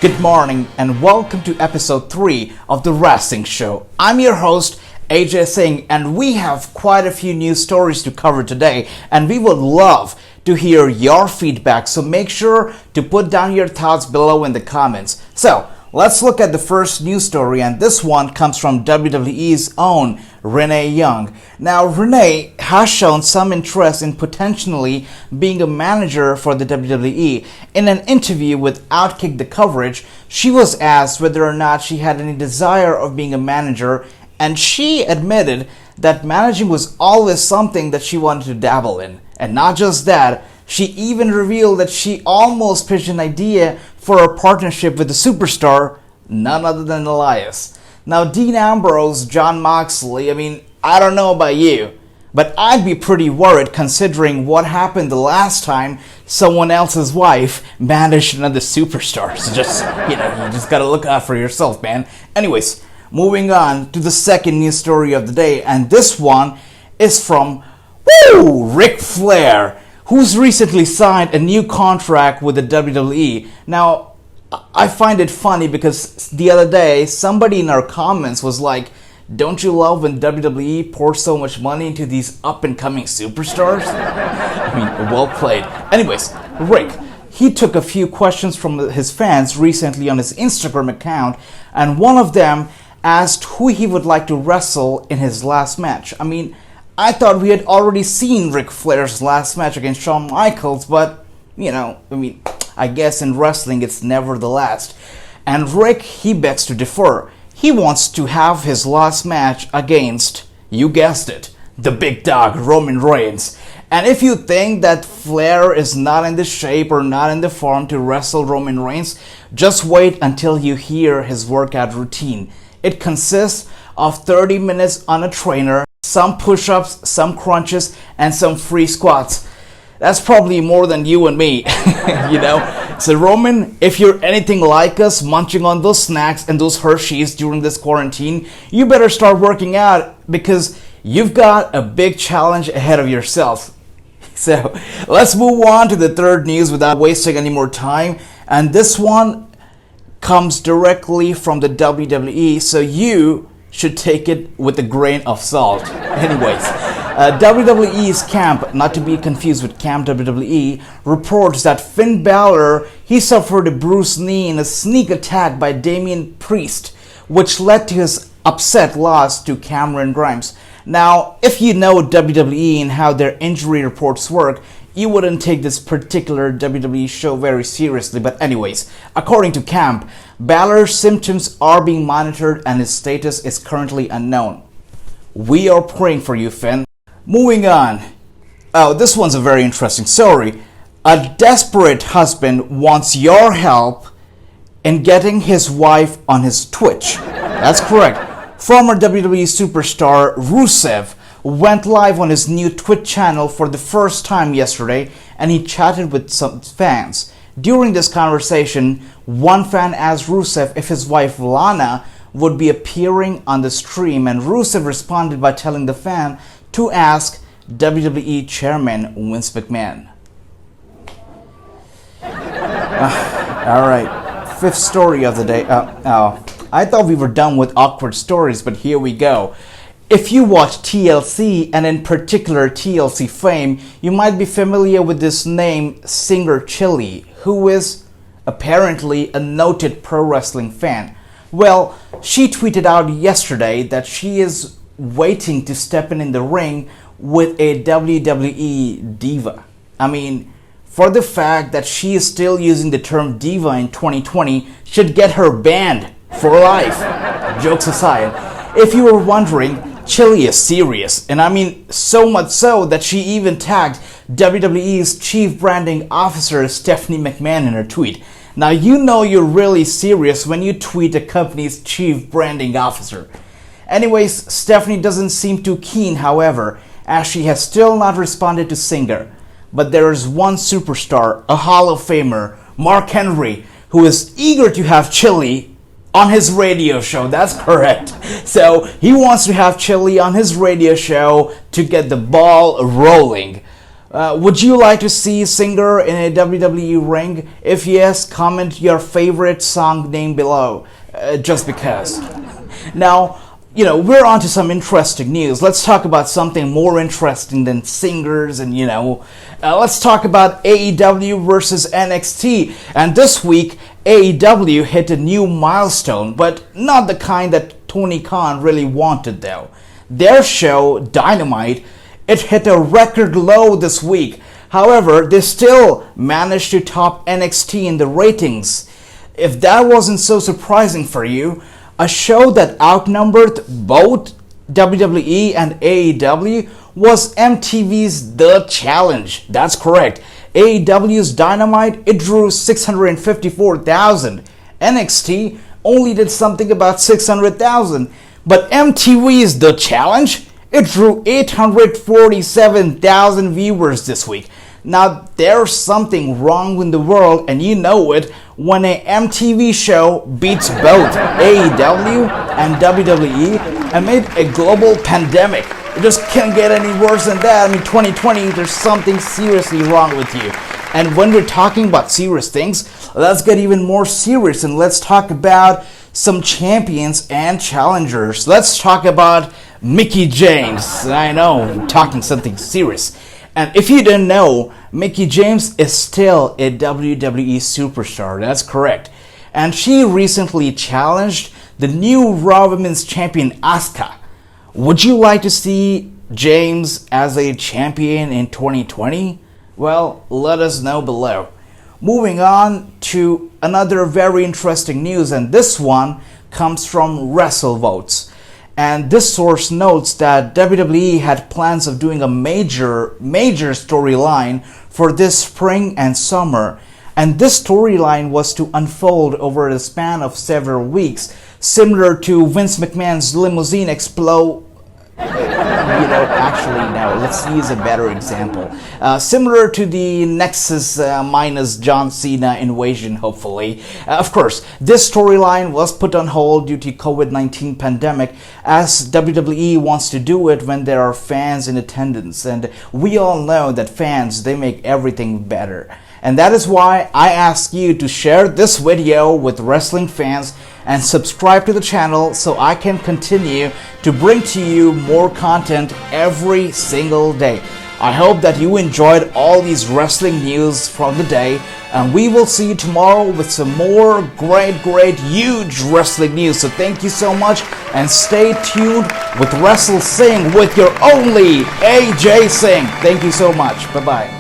Good morning and welcome to episode 3 of the Wrassingh show. I'm your host AJ Singh and we have quite a few news stories to cover today and we would love to hear your feedback, so make sure to put down your thoughts below in the comments. So let's look at the first news story, and this one comes from WWE's own Renee Young. Now, Renee has shown some interest in potentially being a manager for the WWE. In an interview with Outkick the Coverage, she was asked whether or not she had any desire of being a manager, and she admitted that managing was always something that she wanted to dabble in. And not just that, she even revealed that she almost pitched an idea for a partnership with a superstar, none other than Elias. Now, Dean Ambrose, Jon Moxley, I don't know about you, but I'd be pretty worried considering what happened the last time someone else's wife managed another superstar. So you just gotta look out for yourself, man. Anyways, moving on to the second news story of the day, and this one is from Ric Flair, who's recently signed a new contract with the WWE. Now, I find it funny because the other day, somebody in our comments was like, don't you love when WWE pours so much money into these up-and-coming superstars? Well played. Anyways, Rick, he took a few questions from his fans recently on his Instagram account, and one of them asked who he would like to wrestle in his last match. I thought we had already seen Ric Flair's last match against Shawn Michaels, but, I guess in wrestling it's never the last. And Rick, he begs to differ. He wants to have his last match against, you guessed it, the big dog, Roman Reigns. And if you think that Flair is not in the shape or not in the form to wrestle Roman Reigns, just wait until you hear his workout routine. It consists of 30 minutes on a trainer, some push-ups, some crunches, and some free squats. That's probably more than you and me, So Roman, if you're anything like us, munching on those snacks and those Hershey's during this quarantine, you better start working out because you've got a big challenge ahead of yourself. So let's move on to the third news without wasting any more time. And this one comes directly from the WWE, so you should take it with a grain of salt. Anyways, WWE's Camp, not to be confused with Camp WWE, reports that Finn Balor, he suffered a bruised knee in a sneak attack by Damian Priest, which led to his upset loss to Cameron Grimes. Now, if you know WWE and how their injury reports work, you wouldn't take this particular WWE show very seriously. But anyways, according to Camp, Balor's symptoms are being monitored and his status is currently unknown. We are praying for you, Finn. Moving on. Oh, this one's a very interesting story. A desperate husband wants your help in getting his wife on his Twitch. That's correct. Former WWE superstar Rusev went live on his new Twitch channel for the first time yesterday, and he chatted with some fans. During this conversation, one fan asked Rusev if his wife Lana would be appearing on the stream, and Rusev responded by telling the fan to ask WWE Chairman Vince McMahon. Alright, fifth story of the day. I thought we were done with awkward stories, but here we go. If you watch TLC, and in particular TLC Fame, you might be familiar with this name, singer Chili, who is apparently a noted pro wrestling fan. Well, she tweeted out yesterday that she is waiting to step in the ring with a WWE diva. For the fact that she is still using the term diva in 2020 should get her banned for life. Jokes aside, if you were wondering, Chili is serious, and so much so that she even tagged WWE's Chief Branding Officer Stephanie McMahon in her tweet. Now you know you're really serious when you tweet a company's Chief Branding Officer. Anyways, Stephanie doesn't seem too keen, however, as she has still not responded to Singer. But there is one superstar, a Hall of Famer, Mark Henry, who is eager to have Chili on his radio show. That's correct. So he wants to have Chili on his radio show to get the ball rolling. Would you like to see singer in a WWE ring? If yes, comment your favorite song name below. Just because. Now, we're on to some interesting news. Let's talk about something more interesting than singers and, let's talk about AEW versus NXT. And this week, AEW hit a new milestone, but not the kind that Tony Khan really wanted though. Their show, Dynamite, it hit a record low this week. However, they still managed to top NXT in the ratings. If that wasn't so surprising for you, a show that outnumbered both WWE and AEW was MTV's The Challenge. That's correct. AEW's Dynamite, it drew 654,000. NXT only did something about 600,000. But MTV's The Challenge, it drew 847,000 viewers this week. Now, there's something wrong in the world, and you know it, when a MTV show beats both AEW and WWE amid a global pandemic. It just can't get any worse than that. I mean, 2020, there's something seriously wrong with you. And when we're talking about serious things, let's get even more serious and let's talk about some champions and challengers. Let's talk about Mickie James. I know, I'm talking something serious. And if you didn't know, Mickie James is still a WWE superstar. That's correct. And she recently challenged the new Raw Women's Champion, Asuka. Would you like to see James as a champion in 2020? Well, let us know below. Moving on to another very interesting news, and this one comes from WrestleVotes. And this source notes that WWE had plans of doing a major storyline for this spring and summer. And this storyline was to unfold over the span of several weeks, similar to Vince McMahon's limousine explode. Actually, no, let's use a better example. Similar to the Nexus minus John Cena invasion, hopefully. Of course, this storyline was put on hold due to COVID-19 pandemic, as WWE wants to do it when there are fans in attendance. And we all know that fans, they make everything better. And that is why I ask you to share this video with wrestling fans and subscribe to the channel so I can continue to bring to you more content every single day. I hope that you enjoyed all these wrestling news from the day, and we will see you tomorrow with some more great, huge wrestling news. So thank you so much, and stay tuned with Wrasslinews with your only AJ Singh. Thank you so much. Bye-bye.